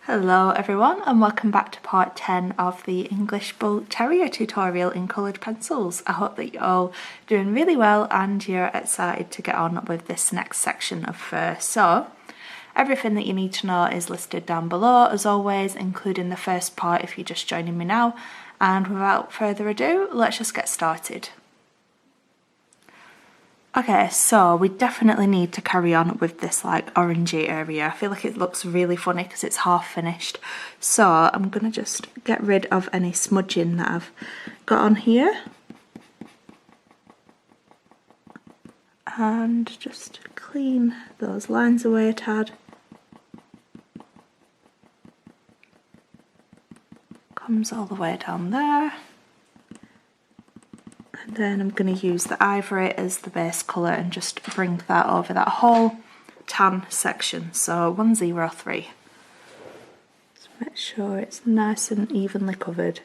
Hello everyone and welcome back to part 10 of the English Bull Terrier tutorial in coloured pencils. I hope that you're all doing really well and you're excited to get on with this next section of fur. So everything that you need to know is listed down below as always, including the first part if you're just joining me now. And without further ado, let's just get started. Okay, so we definitely need to carry on with this like orangey area. I feel like it looks really funny because it's half finished. So I'm gonna just get rid of any smudging that I've got on here. And just clean those lines away a tad. Comes all the way down there. And then I'm going to use the ivory as the base colour and just bring that over that whole tan section, so 103. Just make sure it's nice and evenly covered.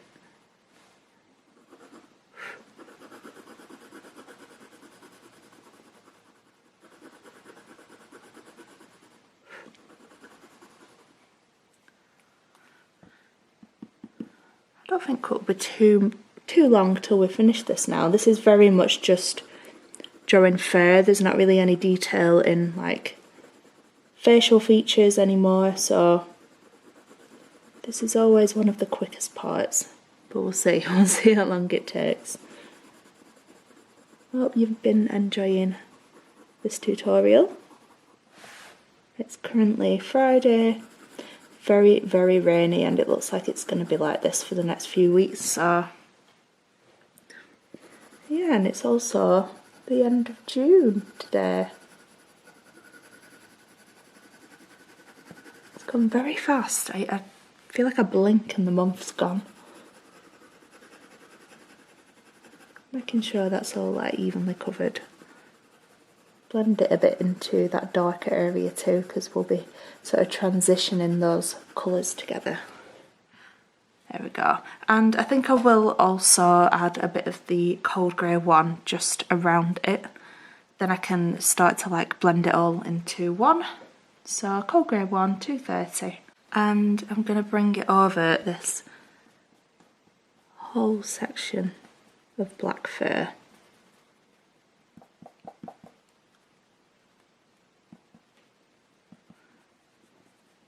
I don't think it'll be too long till we finish this now. This is very much just drawing fur. There's not really any detail in like facial features anymore, so this is always one of the quickest parts, but we'll see how long it takes. I hope you've been enjoying this tutorial. It's currently Friday, very rainy, and it looks like it's going to be like this for the next few weeks, so yeah, and it's also the end of June today. It's gone very fast. I feel like I blink and the month's gone. Making sure that's all like evenly covered. Blend it a bit into that darker area too, because we'll be sort of transitioning those colours together. There we go. And I think I will also add a bit of the cold grey one just around it. Then I can start to like blend it all into one. So cold grey one, 230. And I'm going to bring it over this whole section of black fur.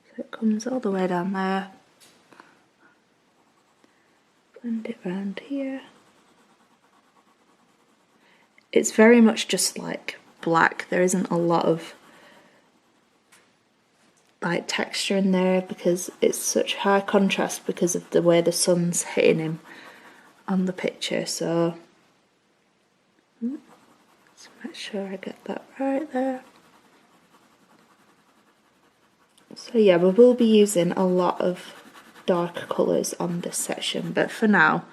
So it comes all the way down there. Blend it around here. It's very much just like black. There isn't a lot of like texture in there because it's such high contrast because of the way the sun's hitting him on the picture. So let's make sure I get that right there. So yeah, we will be using a lot of dark colours on this section, but for now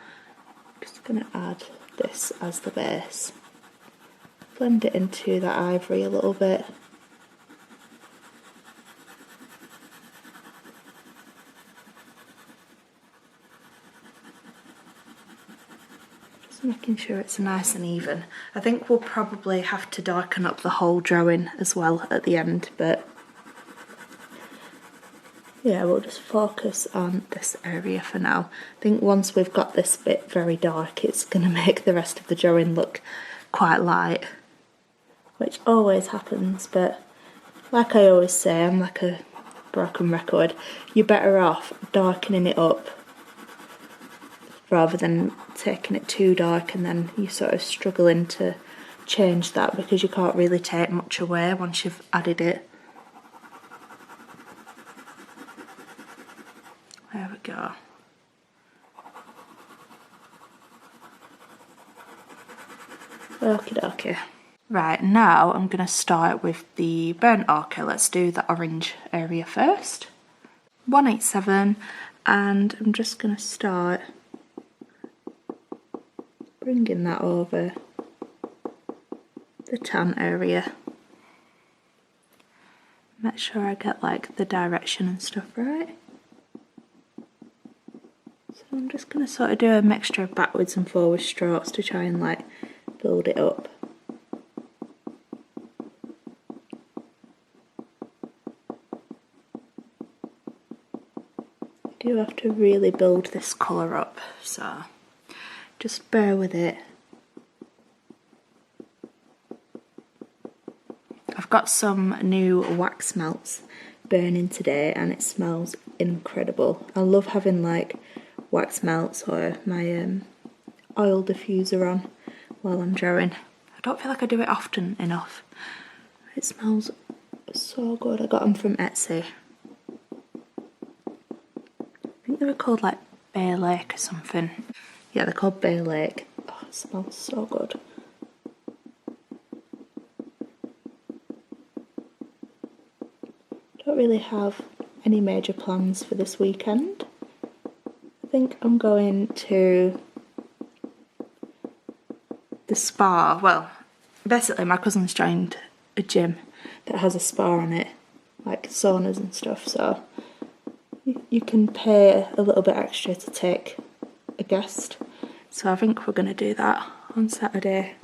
I'm just going to add this as the base. Blend it into that ivory a little bit. Just making sure it's nice and even. I think we'll probably have to darken up the whole drawing as well at the end, but yeah, we'll just focus on this area for now. I think once we've got this bit very dark, it's going to make the rest of the drawing look quite light, which always happens, but like I always say, I'm like a broken record. You're better off darkening it up rather than taking it too dark and then you're sort of struggling to change that because you can't really take much away once you've added it. There we go. Okie dokie. Right, now I'm going to start with the burnt ochre. Let's do the orange area first. 187, and I'm just going to start bringing that over the tan area. Make sure I get like the direction and stuff right. So I'm just going to sort of do a mixture of backwards and forward strokes to try and like build it up. do have to really build this colour up, so just bear with it. I've got some new wax melts burning today and it smells incredible. I love having like wax melts or my oil diffuser on while I'm drawing. I don't feel like I do it often enough. It smells so good. I got them from Etsy. I think they were called like Bay Lake or something. Yeah, they're called Bay Lake. Oh, it smells so good. Don't really have any major plans for this weekend. I think I'm going to the spa. Well, basically my cousin's joined a gym that has a spa on it, like saunas and stuff, so you can pay a little bit extra to take a guest. So I think we're going to do that on Saturday.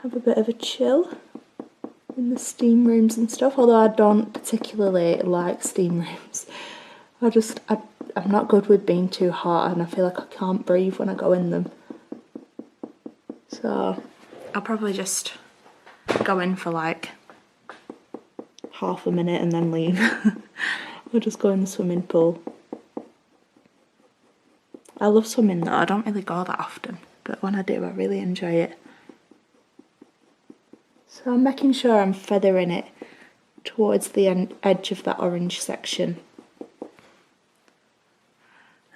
Have a bit of a chill in the steam rooms and stuff, although I don't particularly like steam rooms. I'm not good with being too hot and I feel like I can't breathe when I go in them. So I'll probably just go in for like half a minute and then leave. Or just go in the swimming pool. I love swimming though, I don't really go that often, but when I do I really enjoy it. So I'm making sure I'm feathering it towards the edge of that orange section.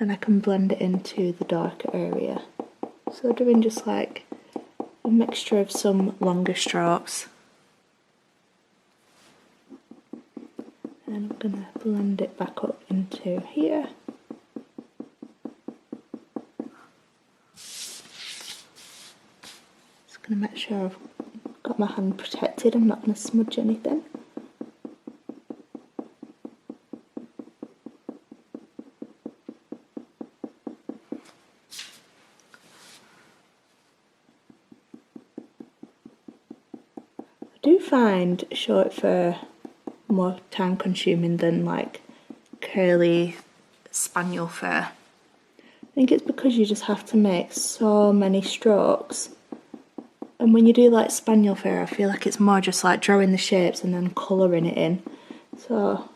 And I can blend it into the darker area. So doing just like a mixture of some longer strokes. And I'm going to blend it back up into here. Just going to make sure I've got my hand protected, I'm not going to smudge anything. I do find short fur more time consuming than like curly spaniel fur. I think it's because you just have to make so many strokes. And when you do like spaniel fur, I feel like it's more just like drawing the shapes and then colouring it in. So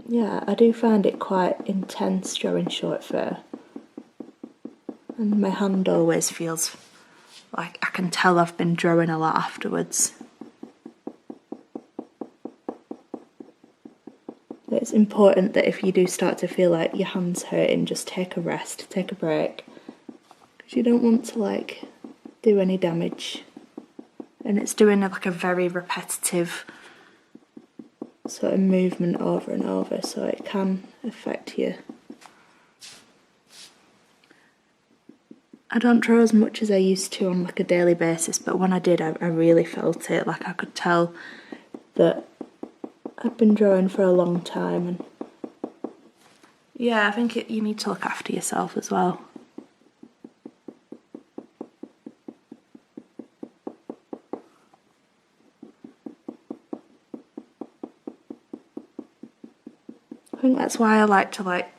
yeah, I do find it quite intense drawing short fur. And my hand always feels like I can tell I've been drawing a lot afterwards. It's important that if you do start to feel like your hand's hurting, just take a rest, take a break. Because you don't want to like do any damage. And it's doing like a very repetitive sort of movement over and over, so it can affect you. I don't draw as much as I used to on like a daily basis, but when I did, I really felt it. Like I could tell that I'd been drawing for a long time, and yeah, I think you need to look after yourself as well. I think that's why I like to like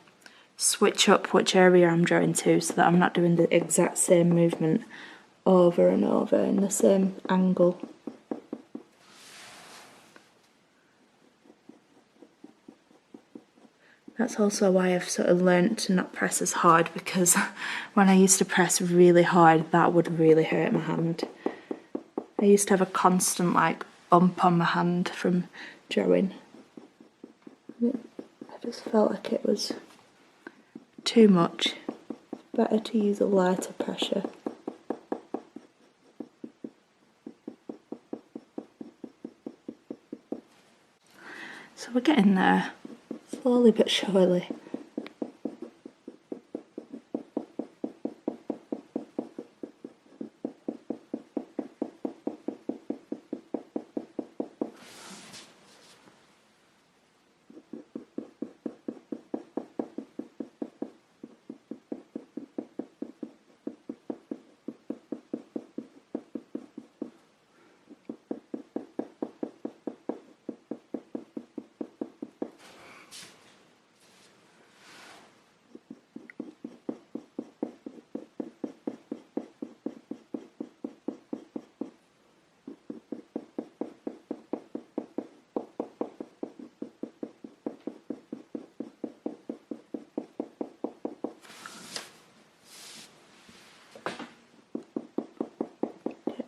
switch up which area I'm drawing to, so that I'm not doing the exact same movement over and over in the same angle. That's also why I've sort of learnt to not press as hard, because when I used to press really hard, that would really hurt my hand. I used to have a constant like bump on my hand from drawing. I just felt like it was too much. Better to use a lighter pressure. So we're getting there, slowly but surely.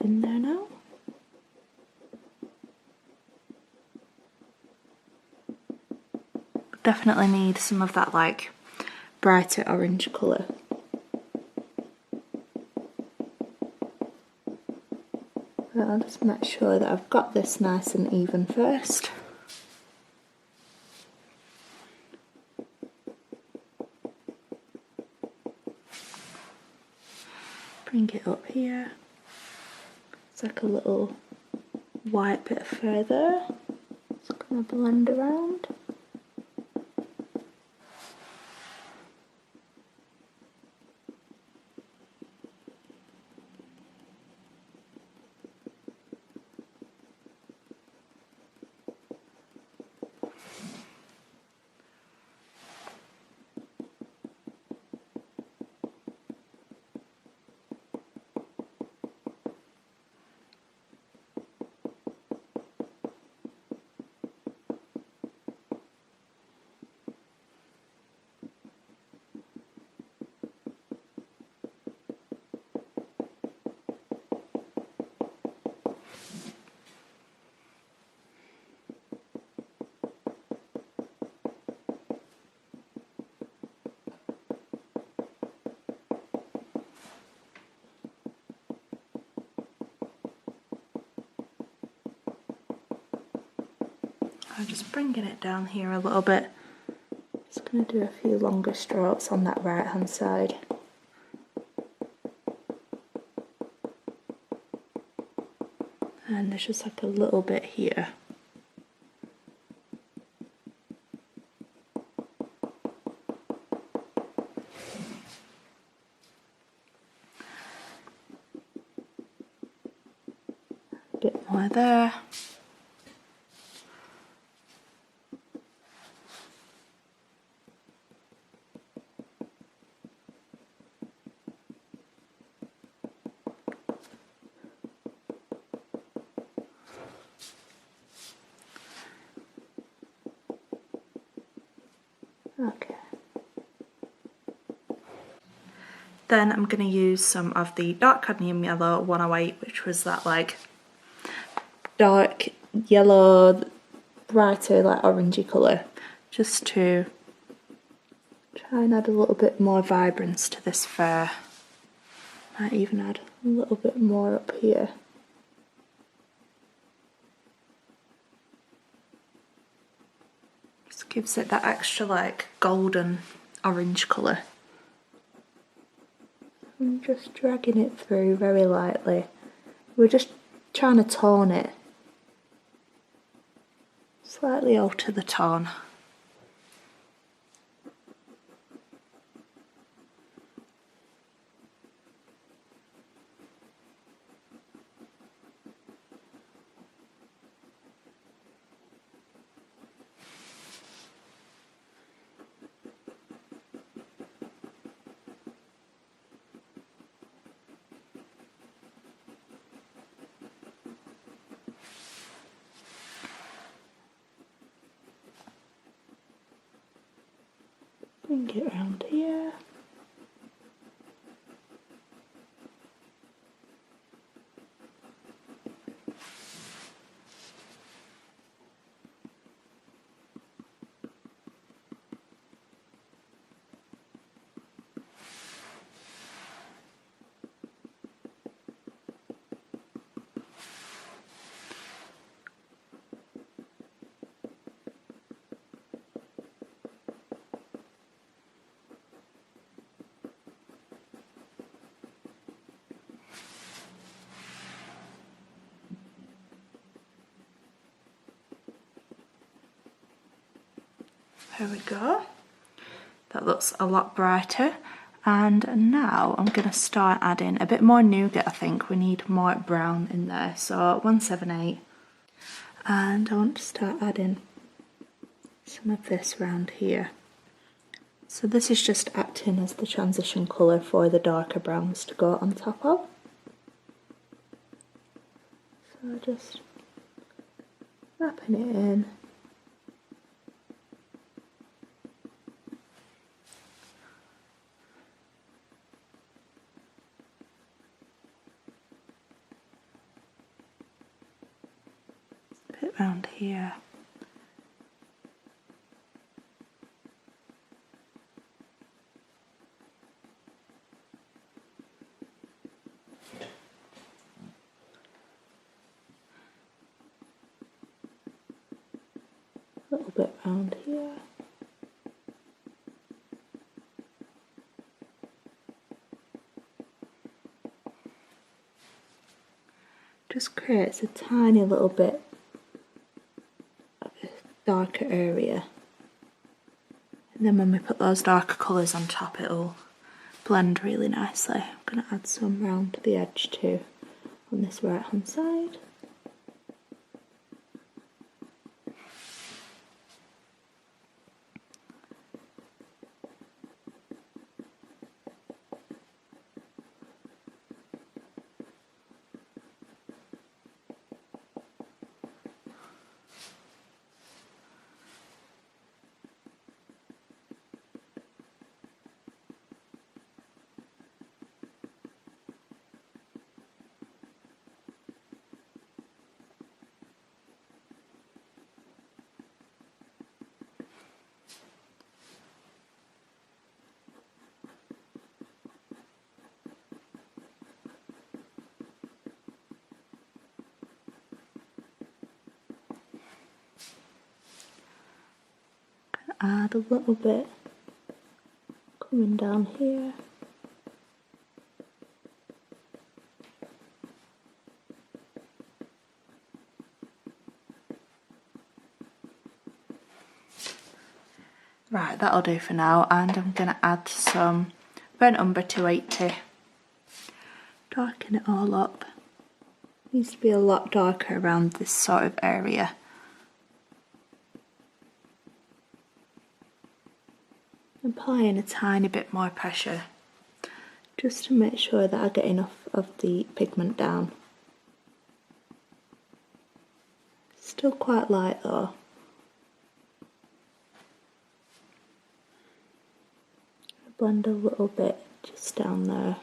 in there now. Definitely need some of that like brighter orange colour. But I'll just make sure that I've got this nice and even first. Bring it up here. It's like a little white bit further. Just gonna blend around. I'm just bringing it down here a little bit. Just going to do a few longer strokes on that right hand side. And there's just like a little bit here. A bit more there. Okay. Then I'm going to use some of the dark cadmium yellow 108, which was that like dark yellow, brighter like orangey colour, just to try and add a little bit more vibrance to this fur. Might even add a little bit more up here. Just gives it that extra like golden orange colour. I'm just dragging it through very lightly. We're just trying to tone it. Slightly alter the tone. Bring it around here. There we go. That looks a lot brighter. And now I'm going to start adding a bit more nougat. I think we need more brown in there. So 178. And I want to start adding some of this round here. So this is just acting as the transition colour for the darker browns to go on top of. So just wrapping it in. around here. A little bit around here. Just creates a tiny little bit of a darker area, and then when we put those darker colours on top it'll blend really nicely. I'm going to add some round the edge too on this right hand side. Add a little bit coming down here. Right, that'll do for now, and I'm going to add some burnt umber 280. Darken it all up. Needs to be a lot darker around this sort of area. Applying a tiny bit more pressure just to make sure that I get enough of the pigment down. Still quite light though. Blend a little bit just down there.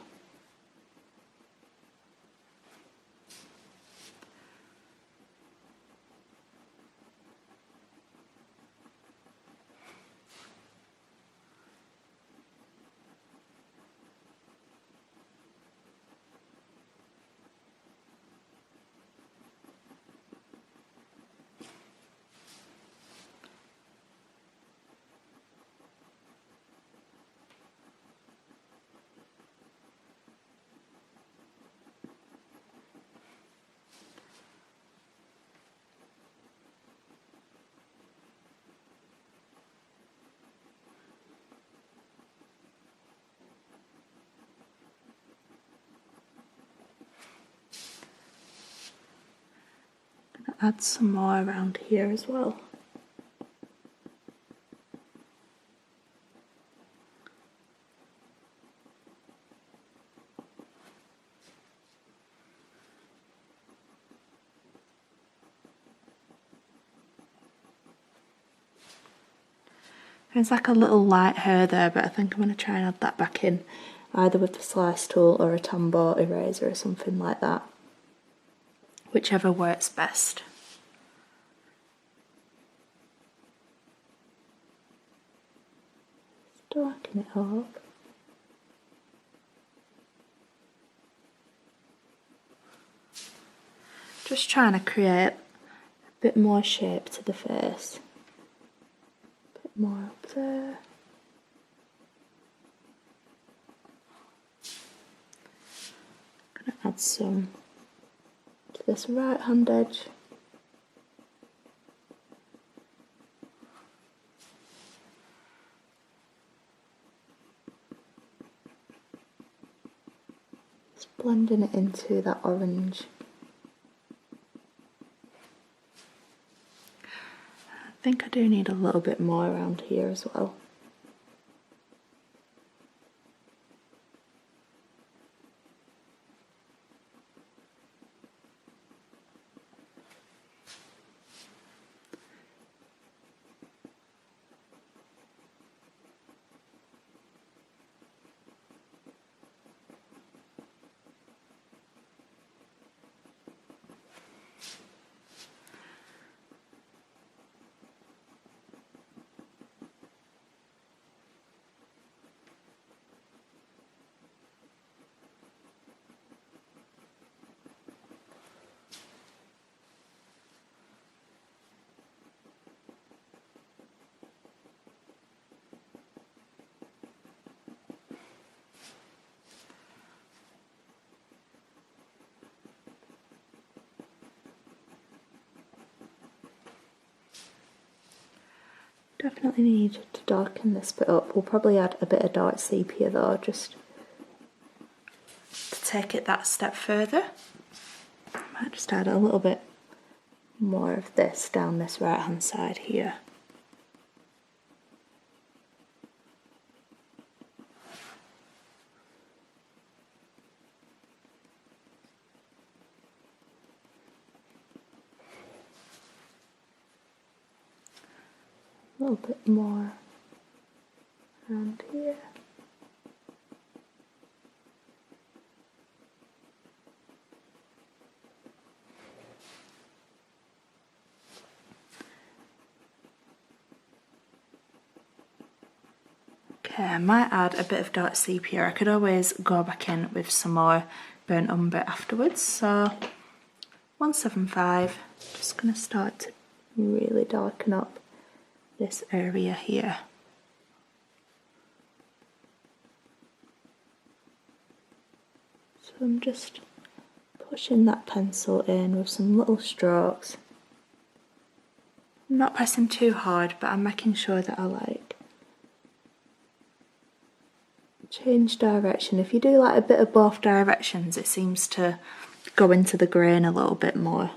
Add some more around here as well. There's like a little light hair there, but I think I'm going to try and add that back in, either with the slice tool or a Tombow eraser or something like that, whichever works best. Darken it up. Just trying to create a bit more shape to the face. A bit more up there. I'm going to add some to this right hand edge. Blending it into that orange. I think I do need a little bit more around here as well. Definitely need to darken this bit up. We'll probably add a bit of dark sepia though, just to take it that step further. Might just add a little bit more of this down this right hand side here. A little bit more around here. Okay, I might add a bit of dark sepia. I could always go back in with some more burnt umber afterwards. So 175, just going to start to really darken up this area here. So I'm just pushing that pencil in with some little strokes. I'm not pressing too hard, but I'm making sure that I like change direction. If you do like a bit of both directions, it seems to go into the grain a little bit more.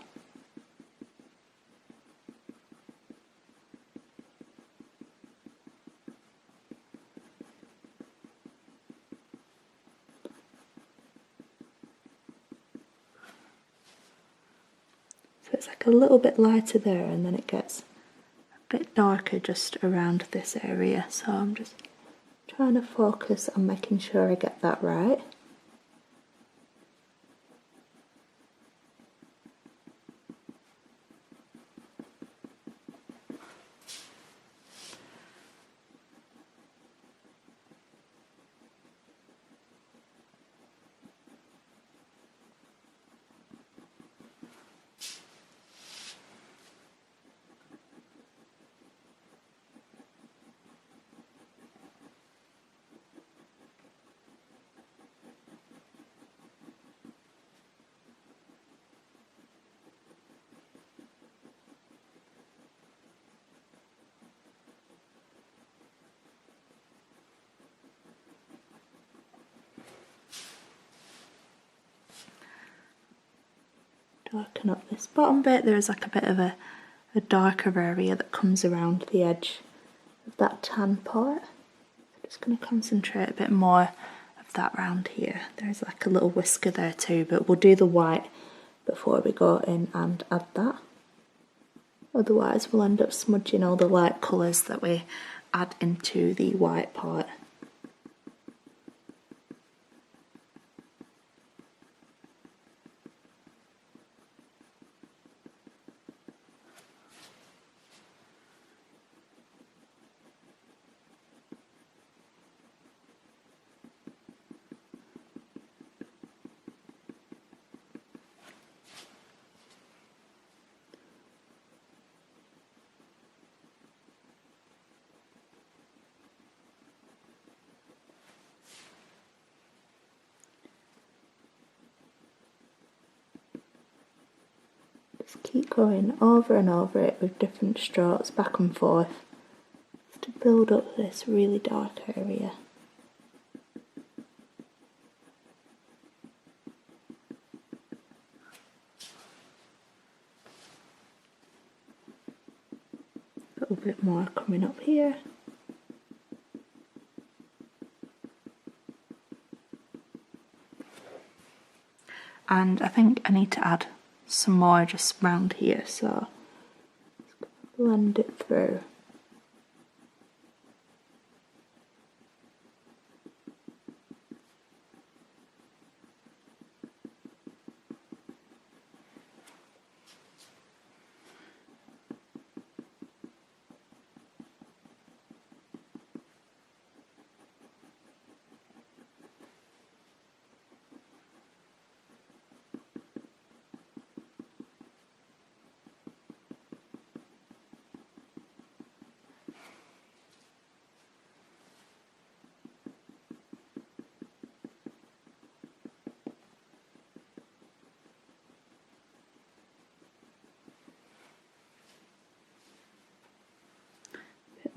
So it's like a little bit lighter there, and then it gets a bit darker just around this area. So I'm just trying to focus on making sure I get that right. Darken up this bottom bit. There is like a bit of a darker area that comes around the edge of that tan part. I'm just going to concentrate a bit more of that round here. There's like a little whisker there too, but we'll do the white before we go in and add that. Otherwise we'll end up smudging all the light colours that we add into the white part. Just keep going over and over it with different strokes back and forth to build up this really dark area. A little bit more coming up here. And I think I need to add some more just round here, so blend it through.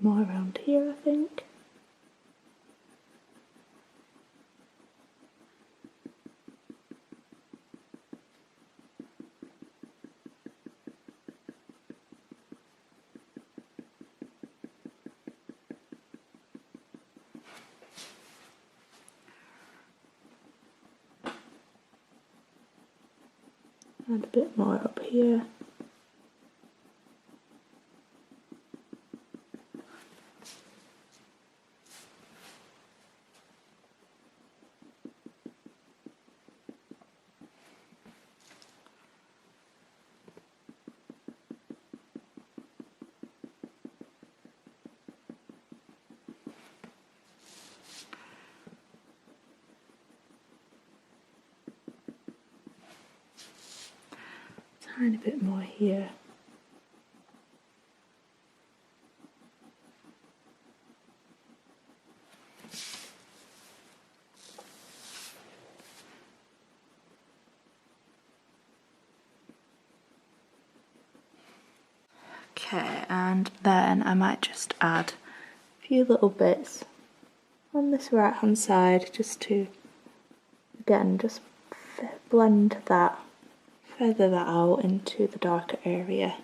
more around here, I think. And a bit more up here. Tiny bit more here. Okay, and then I might just add a few little bits on this right hand side just to, again, just blend that, feather that out into the darker area.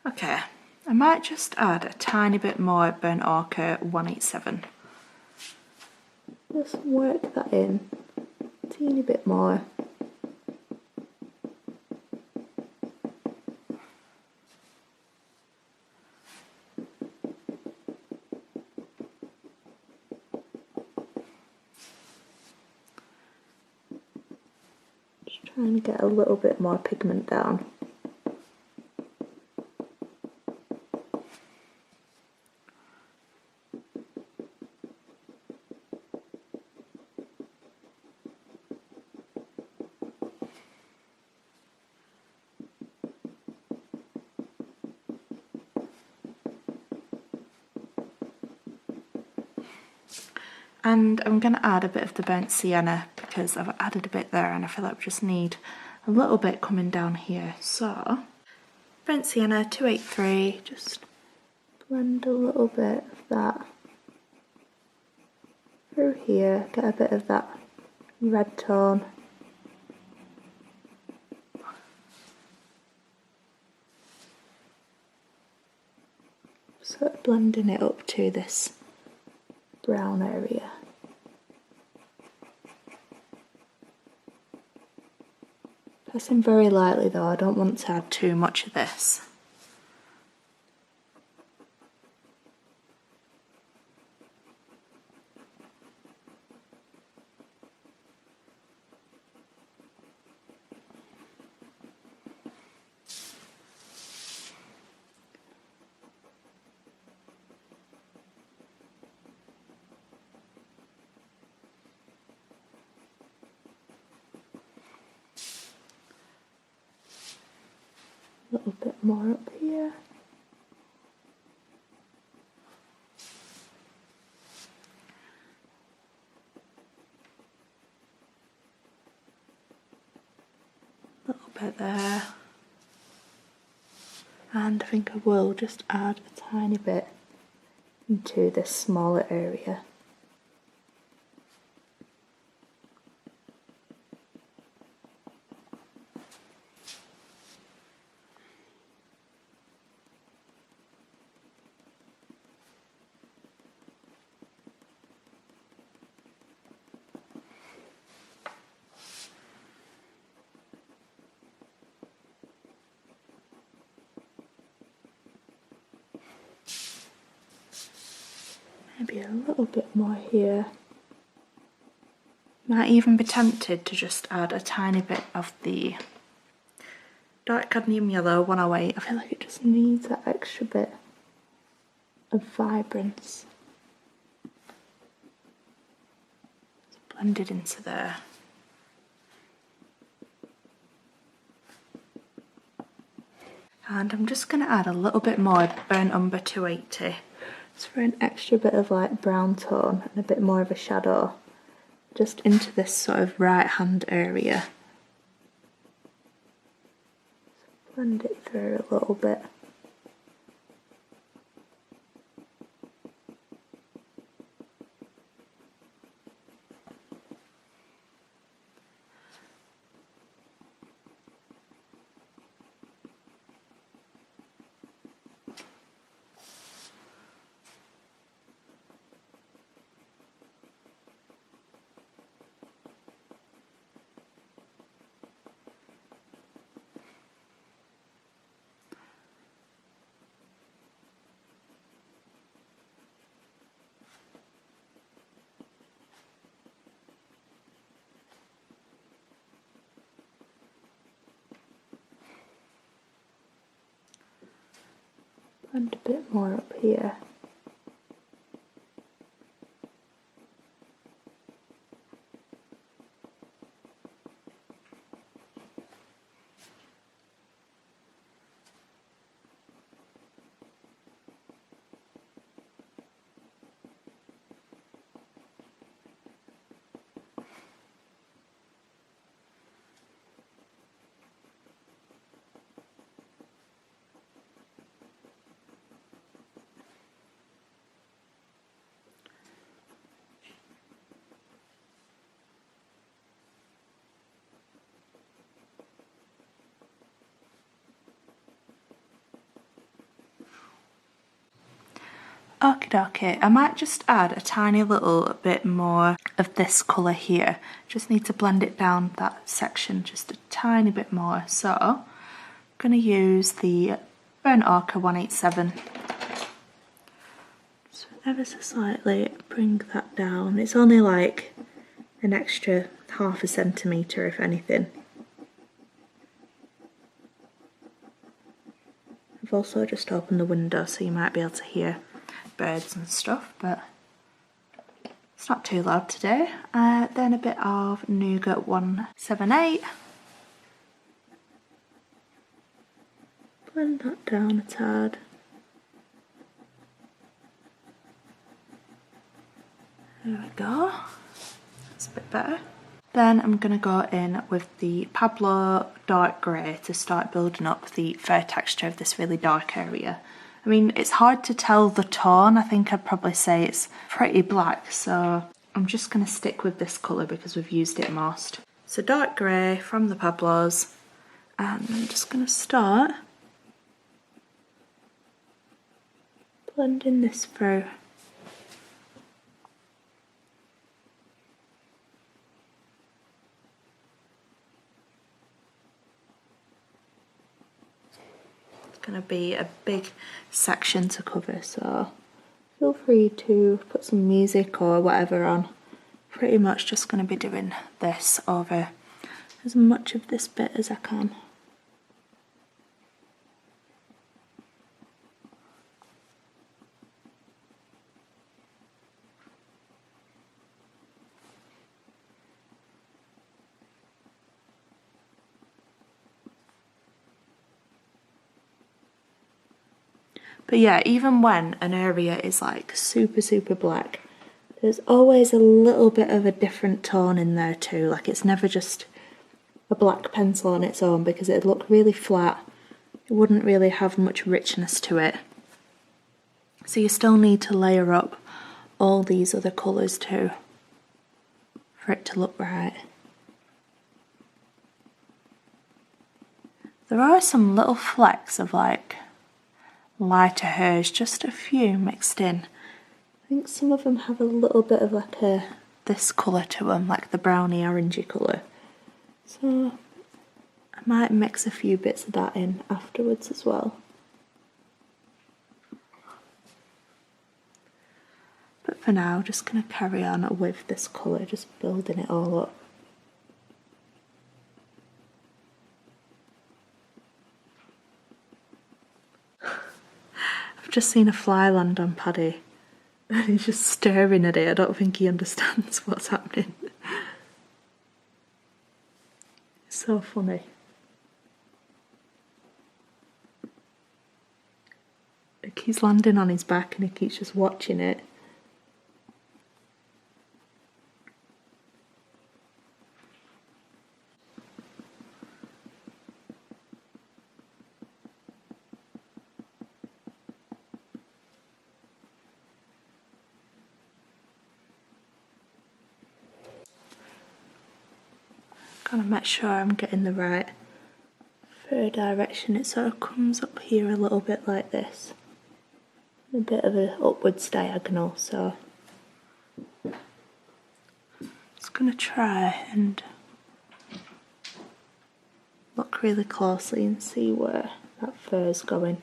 Okay, I might just add a tiny bit more burnt ochre 187. Just work that in a teeny bit more. Just trying to get a little bit more pigment down. And I'm going to add a bit of the burnt sienna because I've added a bit there and I feel like we just need a little bit coming down here. So, burnt sienna 283, just blend a little bit of that through here, get a bit of that red tone. Sort of blending it up to this brown area. Pressing very lightly though, I don't want to add too much of this. A little bit more up here. A little bit there. And I think I will just add a tiny bit into this smaller area. Maybe a little bit more here. Might even be tempted to just add a tiny bit of the dark cadmium yellow 108. I feel like it just needs that extra bit. of vibrance. It's blended into there. And I'm just going to add a little bit more burnt umber 280. It's for an extra bit of like brown tone and a bit more of a shadow just into this sort of right hand area. Blend it through a little bit. And a bit more up here. Okie dokie, I might just add a tiny little bit more of this colour here. Just need to blend it down that section just a tiny bit more. So I'm going to use the Burnt Ochre 187. So ever so slightly bring that down. It's only like an extra half a centimetre if anything. I've also just opened the window so you might be able to hear birds and stuff, but it's not too loud today. Then a bit of Nougat 178. Blend that down a tad. There we go. That's a bit better. Then I'm going to go in with the Pablo Dark Grey to start building up the fur texture of this really dark area. I mean, it's hard to tell the tone. I think I'd probably say it's pretty black, so I'm just going to stick with this colour because we've used it most. So dark grey from the Pablos, and I'm just going to start blending this through. Going to be a big section to cover, so feel free to put some music or whatever on. Pretty much just going to be doing this over as much of this bit as I can. But yeah, even when an area is like super black, there's always a little bit of a different tone in there too. Like it's never just a black pencil on its own because it'd look really flat. It wouldn't really have much richness to it. So you still need to layer up all these other colours too for it to look right. There are some little flecks of like lighter hers, just a few mixed in. I think some of them have a little bit of like this colour to them, like the browny orangey colour. So I might mix a few bits of that in afterwards as well. But for now, just going to carry on with this colour, just building it all up. just seen a fly land on Paddy and he's just staring at it. I don't think he understands what's happening. It's so funny. Like he's landing on his back and he keeps just watching it. Gotta make sure I'm getting the right fur direction. It sort of comes up here a little bit like this. A bit of an upwards diagonal, so just gonna try and look really closely and see where that fur's going.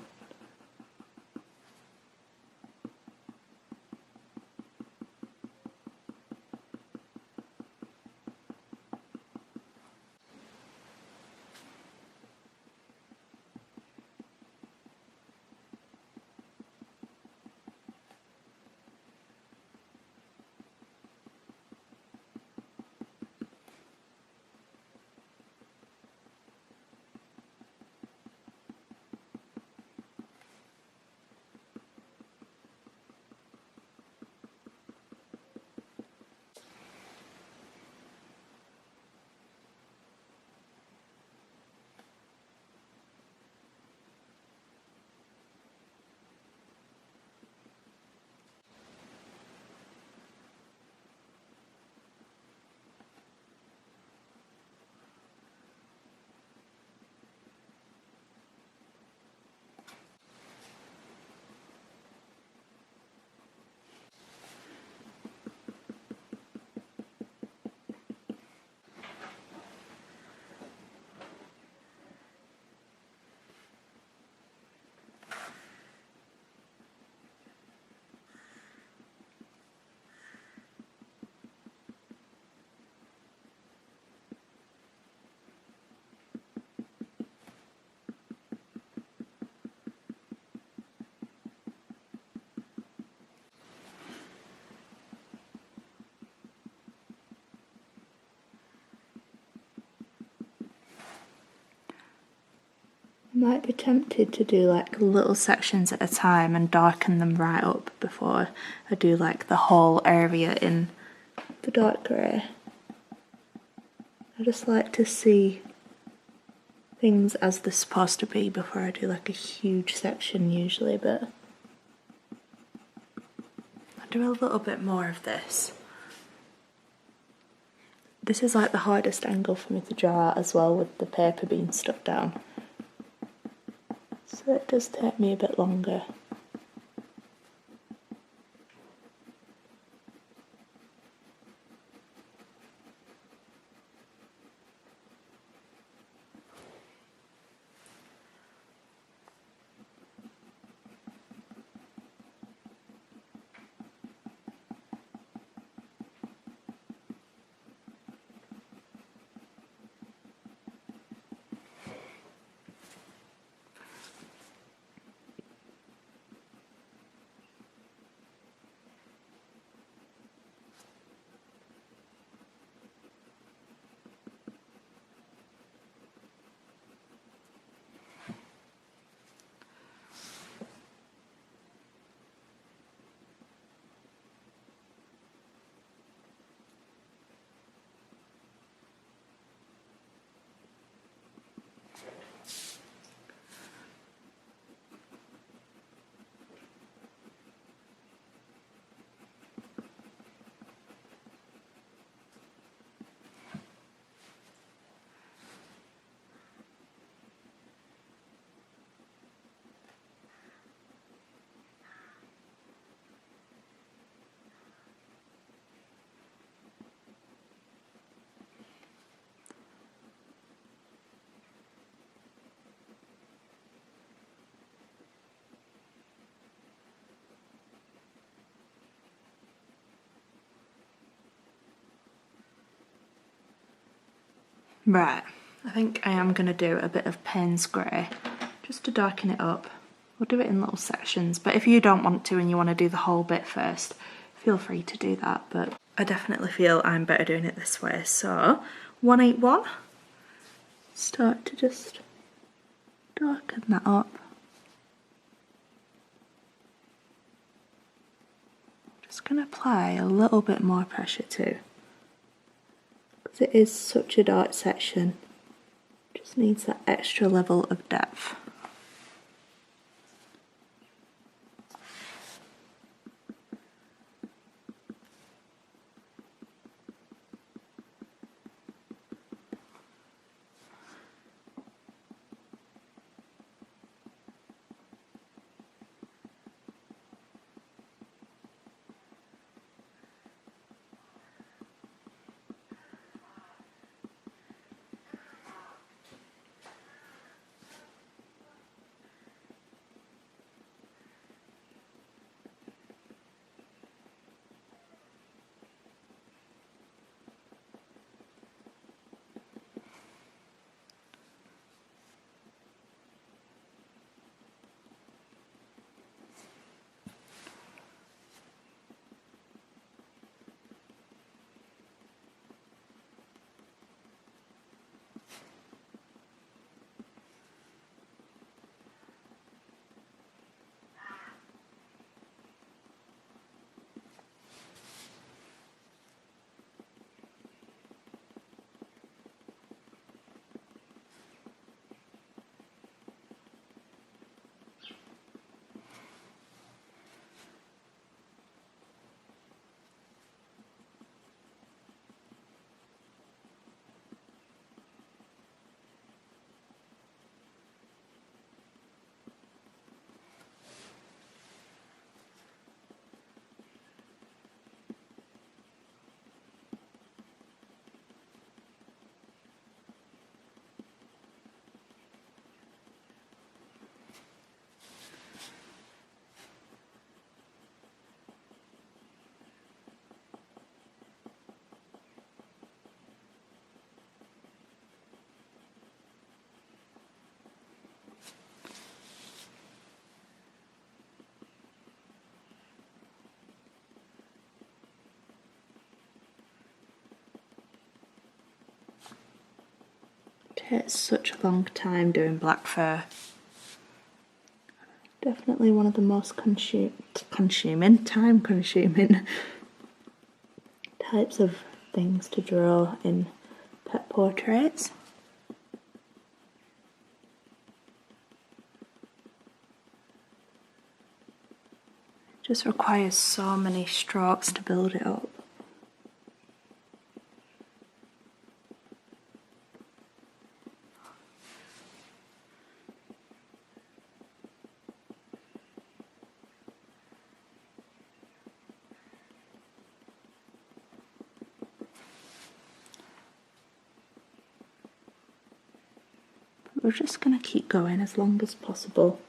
Might be tempted to do like little sections at a time and darken them right up before I do like the whole area in the dark grey. I just like to see things as they're supposed to be before I do like a huge section usually, but I'll do a little bit more of this. This is like the hardest angle for me to draw out as well, with the paper being stuck down. So it does take me a bit longer. Right, I think I am going to do a bit of Payne's Grey just to darken it up. We'll do it in little sections, but if you don't want to and you want to do the whole bit first, feel free to do that, but I definitely feel I'm better doing it this way. So 181, start to just darken that up. Just going to apply a little bit more pressure too, because it is such a dark section, just needs that extra level of depth. Takes such a long time doing black fur. Definitely one of the most time-consuming types of things to draw in pet portraits. It just requires so many strokes to build it up. We're just going to keep going as long as possible.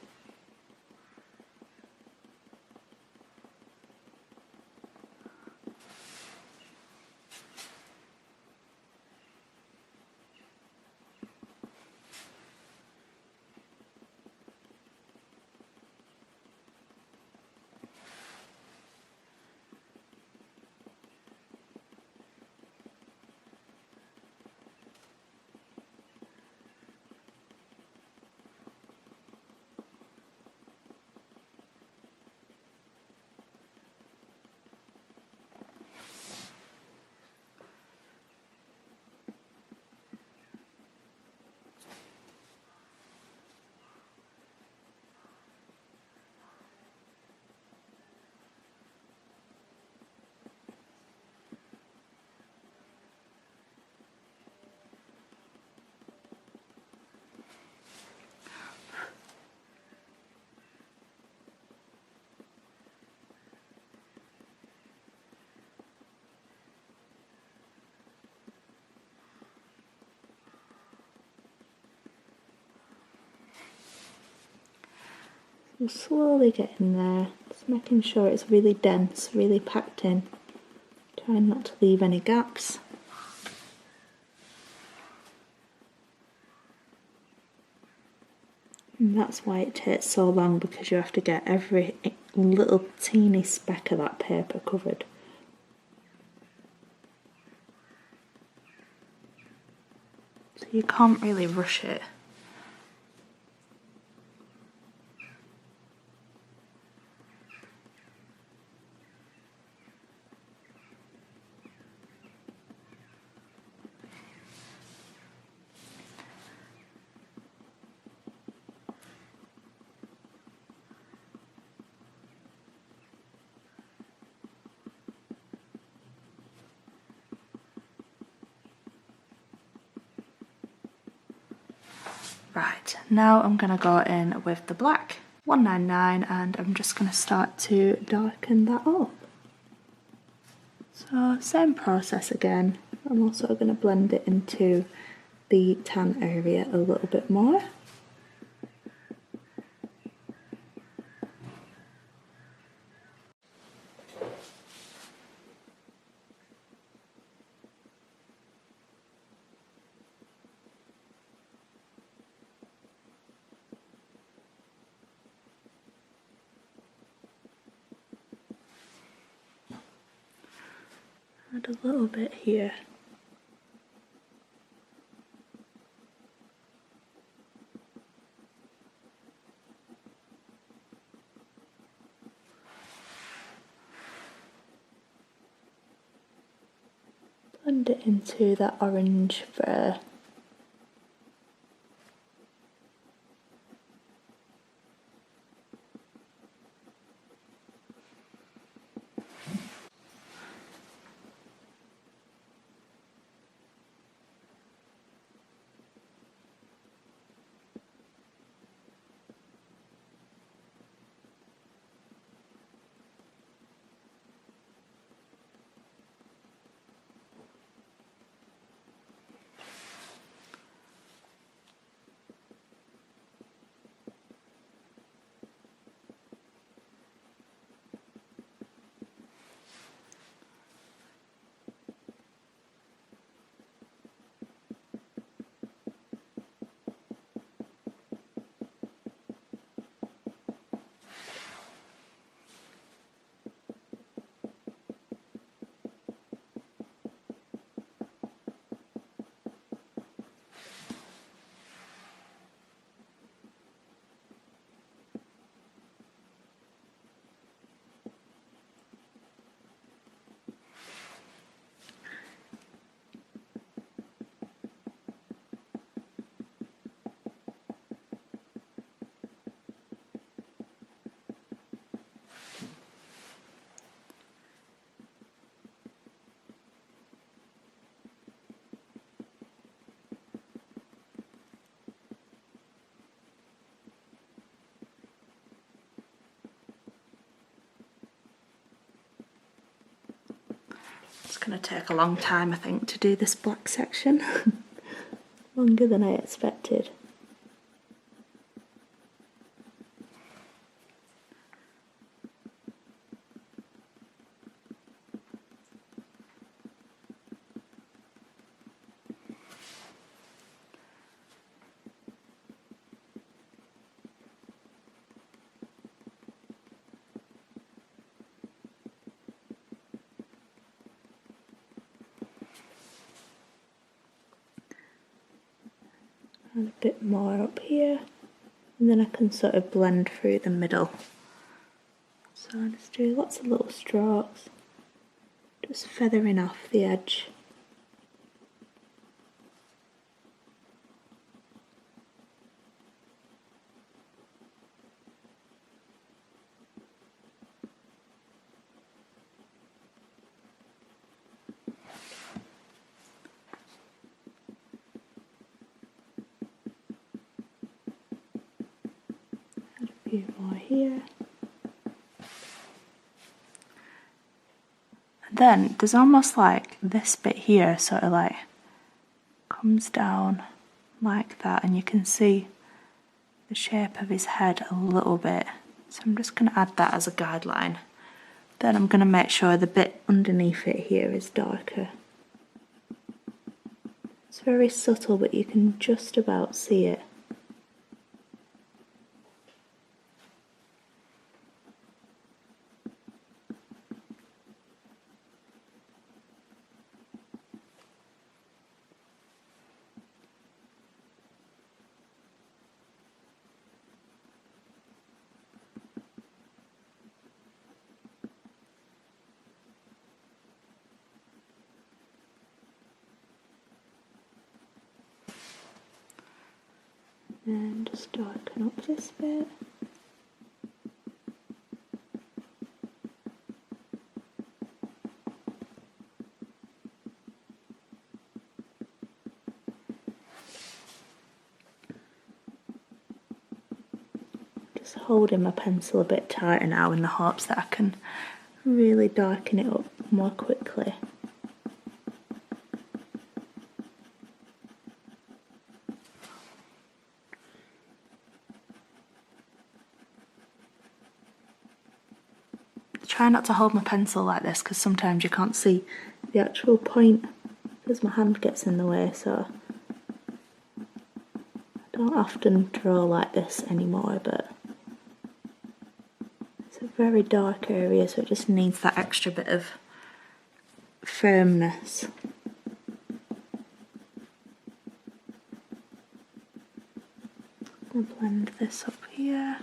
We're slowly getting there, just making sure it's really dense, really packed in. Trying not to leave any gaps. And that's why it takes so long, because you have to get every little teeny speck of that paper covered. So you can't really rush it. Right, now I'm going to go in with the black 199 and I'm just going to start to darken that up. So same process again. I'm also going to blend it into the tan area a little bit more. Add a little bit here. Blend it into that orange fur. It's going to take a long time, I think, to do this black section. Longer than I expected. And a bit more up here, and then I can sort of blend through the middle. So I just do lots of little strokes, just feathering off the edge. A few more here. And then there's almost like this bit here sort of like comes down like that, and you can see the shape of his head a little bit. So I'm just going to add that as a guideline. Then I'm going to make sure the bit underneath it here is darker. It's very subtle, but you can just about see it. And just darken up this bit. Just holding my pencil a bit tighter now in the hopes that I can really darken it up more quickly. Try not to hold my pencil like this because sometimes you can't see the actual point because my hand gets in the way, so I don't often draw like this anymore, but it's a very dark area, so it just needs that extra bit of firmness. I'll blend this up here.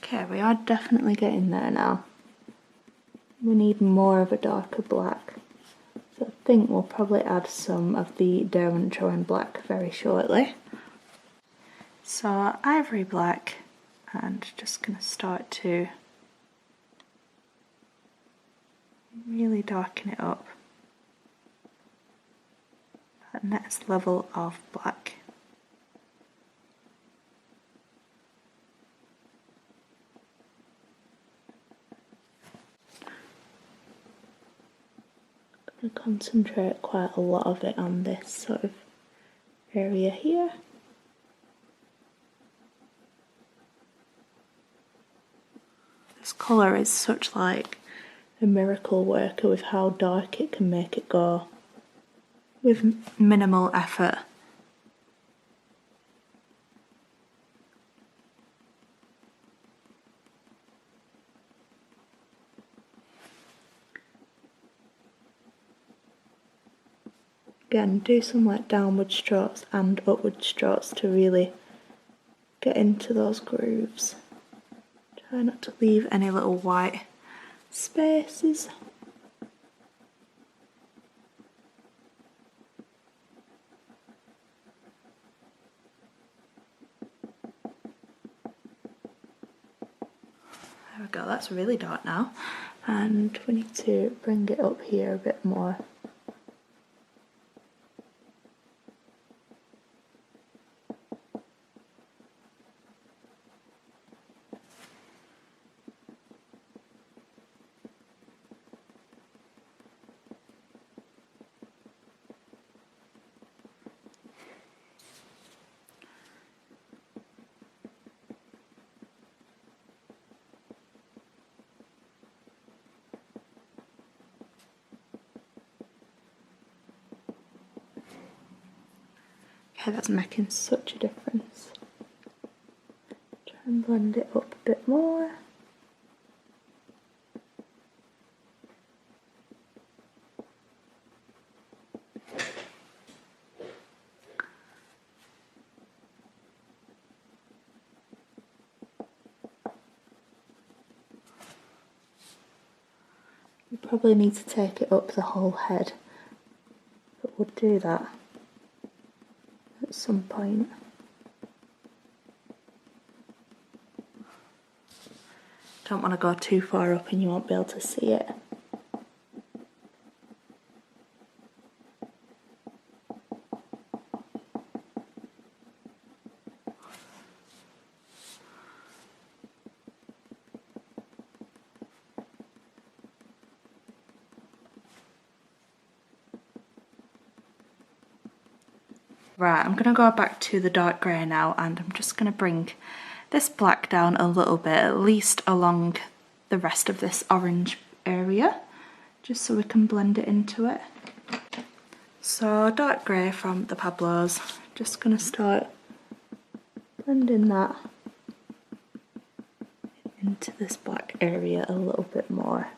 Okay, we are definitely getting there now. We need more of a darker black. So I think we'll probably add some of the Derwent Drawing Black very shortly. So ivory black, and just going to start to really darken it up. That next level of black. I'm going to concentrate quite a lot of it on this sort of area here. This colour is such like a miracle worker with how dark it can make it go with minimal effort. Again, do some like downward strokes and upward strokes to really get into those grooves. Try not to leave any little white spaces. There we go, that's really dark now. And we need to bring it up here a bit more. Okay, that's making such a difference. Try and blend it up a bit more. You probably need to take it up the whole head, but we'll do that at some point. Don't want to go too far up and you won't be able to see it. Right, I'm gonna go back to the dark grey now, and I'm just gonna bring this black down a little bit, at least along the rest of this orange area, just so we can blend it into it. So dark grey from the Pablos, just gonna start blending that into this black area a little bit more.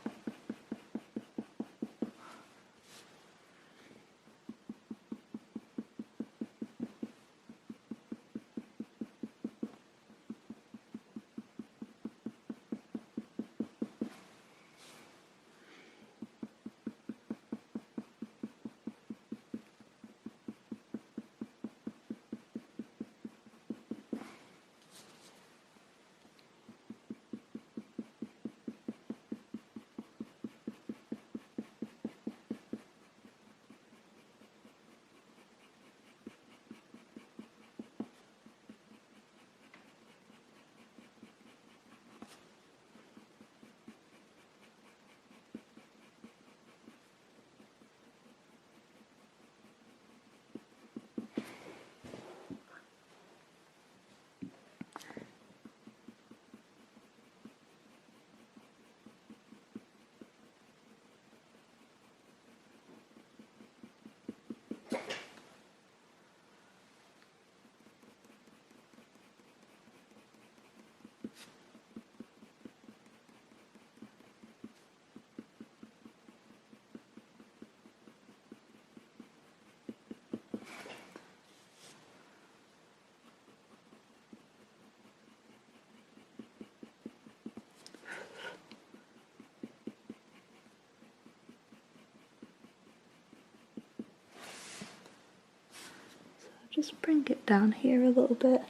Just bring it down here a little bit.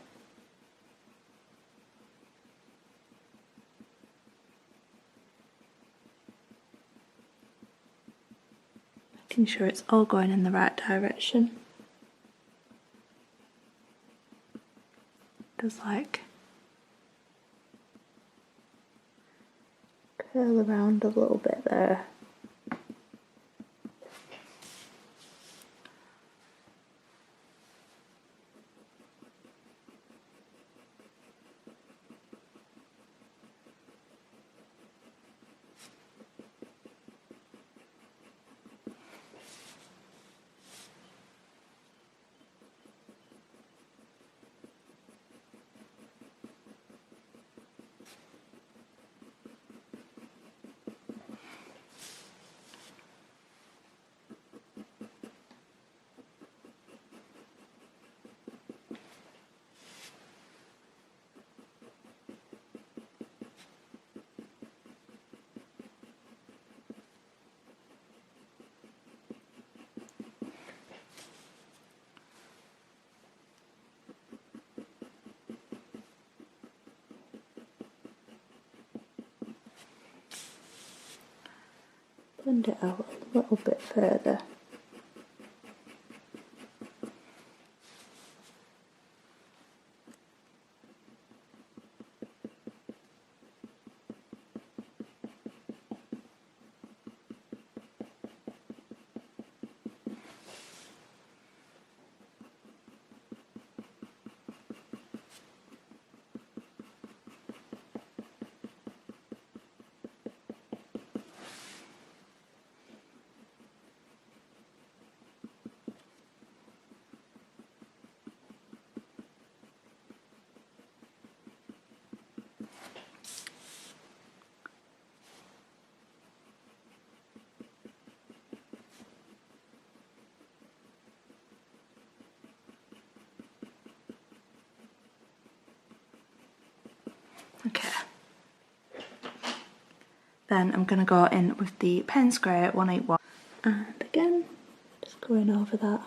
Making sure it's all going in the right direction. Just like curl around a little bit there. Blend it out a little bit further. Okay. Then I'm going to go in with the Payne's Grey 181, and again, just going over that.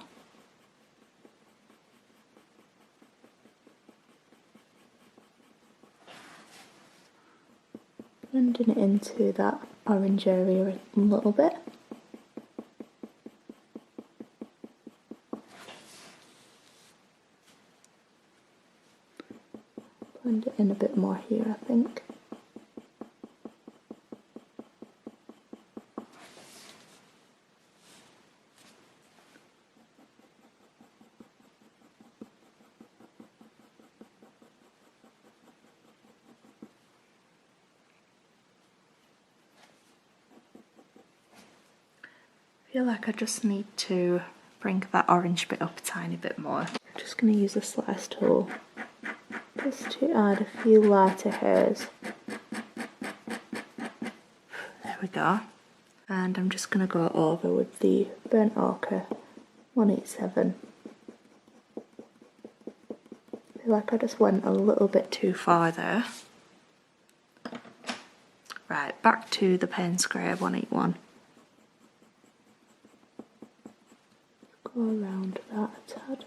Blending it into that orange area a little bit. Blend it in a bit more here, I think. I feel like I just need to bring that orange bit up a tiny bit more. I'm just going to use a slice tool just to add a few lighter hairs. There we go. And I'm just going to go over with the Burnt Ochre 187. I feel like I just went a little bit too far there. Right, back to the Payne's Grey 181. Go around that a tad.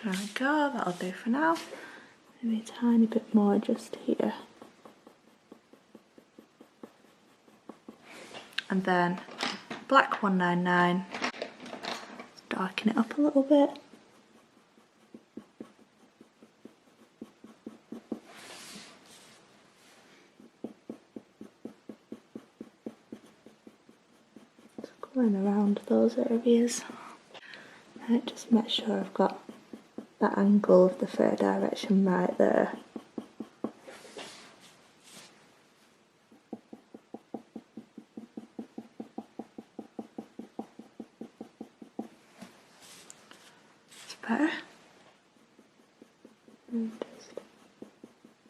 There we go, that'll do for now. Maybe a tiny bit more just here. And then black 199, darken it up a little bit. Just going around those areas. Right, just make sure I've got that angle of the fair direction right there. It's better. And just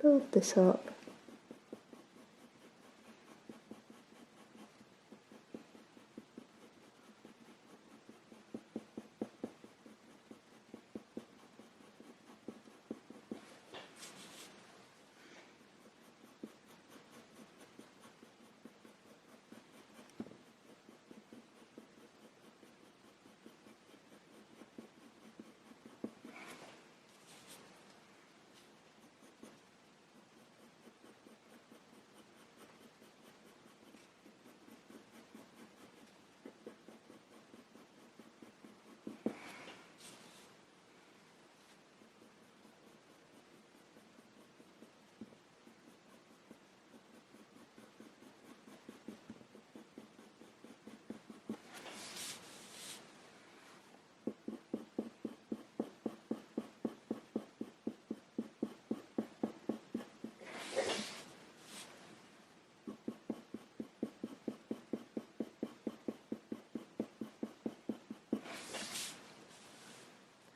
build this up.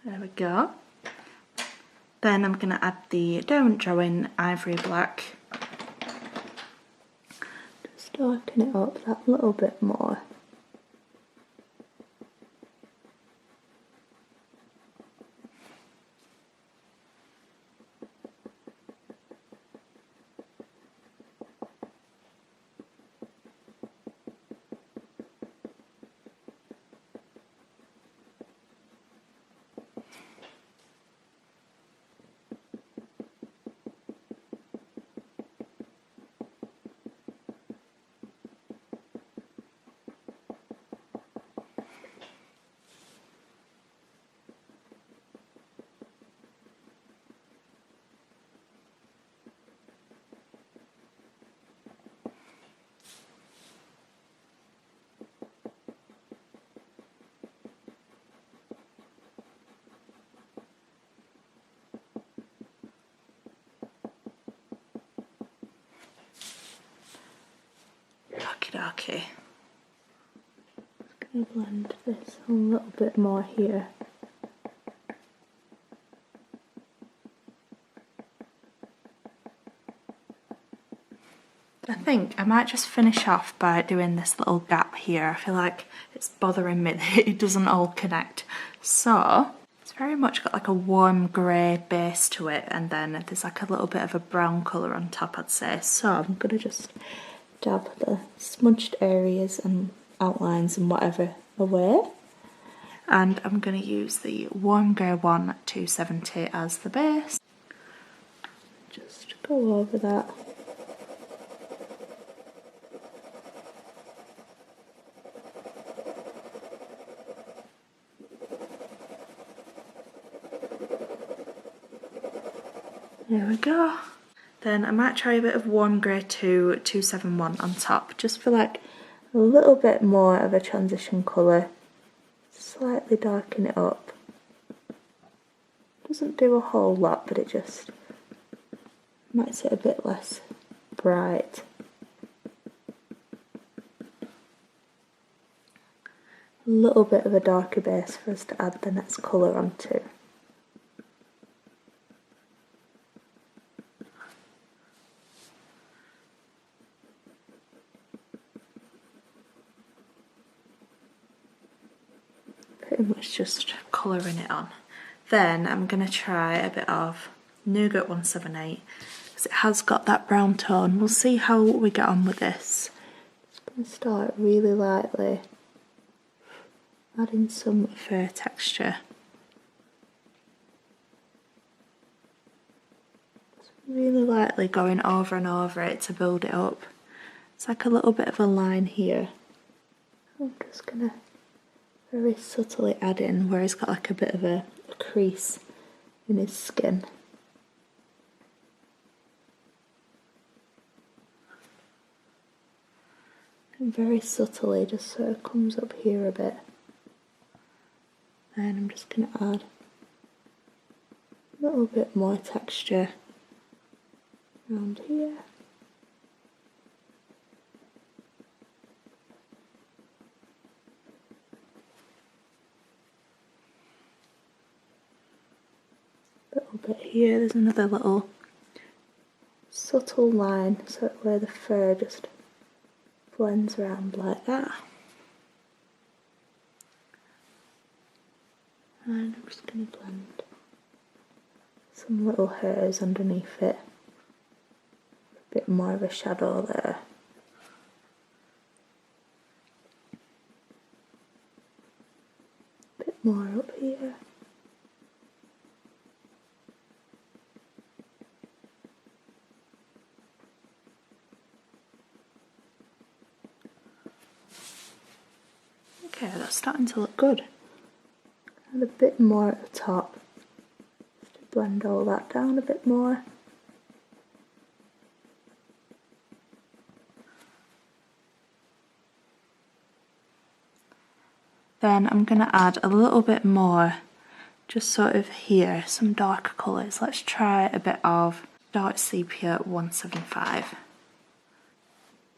There we go. Then I'm going to add the Derwent Drawing Ivory Black. Just darken it up that little bit more. darky. Just going to blend this a little bit more here. I think I might just finish off by doing this little gap here. I feel like it's bothering me that it doesn't all connect. So it's very much got like a warm grey base to it, and then there's like a little bit of a brown colour on top, I'd say. So I'm going to just dab the smudged areas and outlines and whatever away. And I'm going to use the warm grey one 270 as the base. Just go over that. There we go. Then I might try a bit of warm grey 271 on top, just for like a little bit more of a transition colour. Slightly darken it up. Doesn't do a whole lot, but it just makes it a bit less bright. A little bit of a darker base for us to add the next colour onto. Pretty much just colouring it on. Then I'm going to try a bit of Nougat 178 because it has got that brown tone. We'll see how we get on with this. Just going to start really lightly adding some fur texture. Just really lightly going over and over it to build it up. It's like a little bit of a line here. I'm just going to very subtly add in where he's got like a bit of a crease in his skin. And very subtly, just so it comes up here a bit. And I'm just going to add a little bit more texture around here. Bit here, there's another little subtle line so where the fur just blends around like that. And I'm just going to blend some little hairs underneath it. A bit more of a shadow there. A bit more up here. Okay, that's starting to look good. And a bit more at the top, just to blend all that down a bit more. Then I'm going to add a little bit more, just sort of here, some darker colours. Let's try a bit of Dark Sepia 175.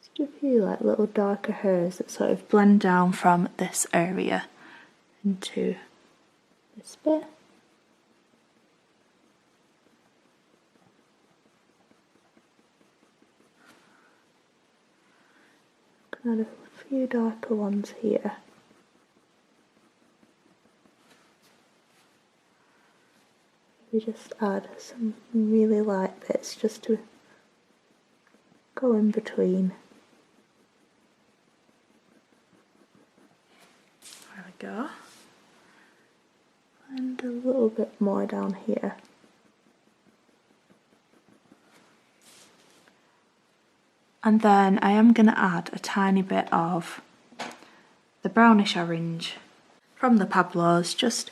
Just a few like little darker hairs that sort of blend down from this area into this bit. Add a few darker ones here. We just add some really light bits just to go in between. There we go. And a little bit more down here. And then I am going to add a tiny bit of the brownish orange from the Pablos, just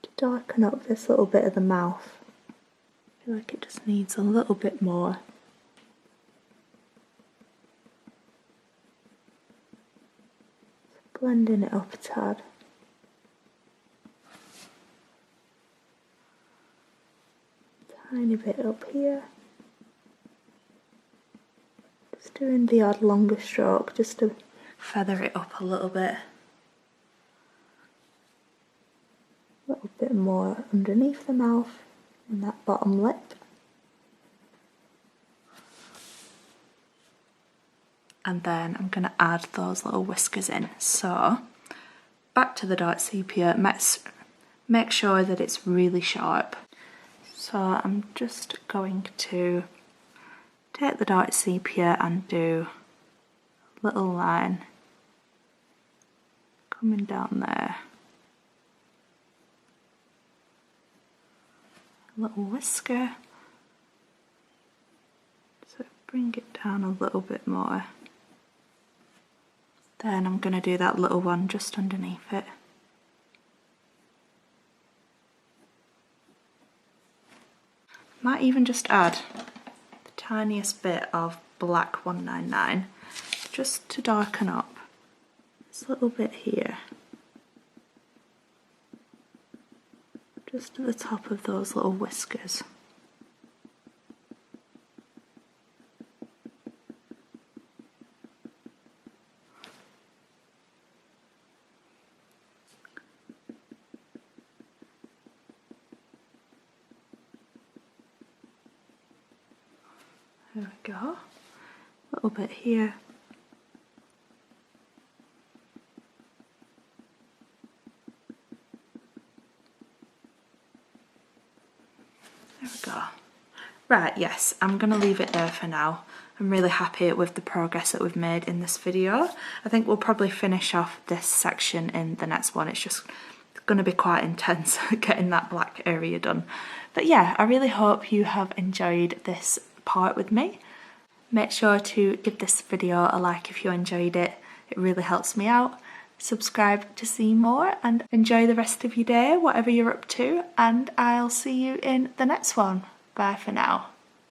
to darken up this little bit of the mouth. I feel like it just needs a little bit more. Blending it up a tad. Tiny bit up here. Just doing the odd longer stroke just to feather it up a little bit. A little bit more underneath the mouth and that bottom lip. And then I'm going to add those little whiskers in. So, back to the dark sepia, make sure that it's really sharp. So I'm just going to take the dark sepia and do a little line coming down there. A little whisker. So bring it down a little bit more. Then I'm going to do that little one just underneath it. Might even just add the tiniest bit of black 199 just to darken up this little bit here. Just at the top of those little whiskers. There we go, a little bit here. There we go. Right, yes, I'm going to leave it there for now. I'm really happy with the progress that we've made in this video. I think we'll probably finish off this section in the next one. It's just going to be quite intense getting that black area done. But yeah, I really hope you have enjoyed this part with me. Make sure to give this video a like if you enjoyed it. It really helps me out. Subscribe to see more and enjoy the rest of your day, whatever you're up to, and I'll see you in the next one. Bye for now.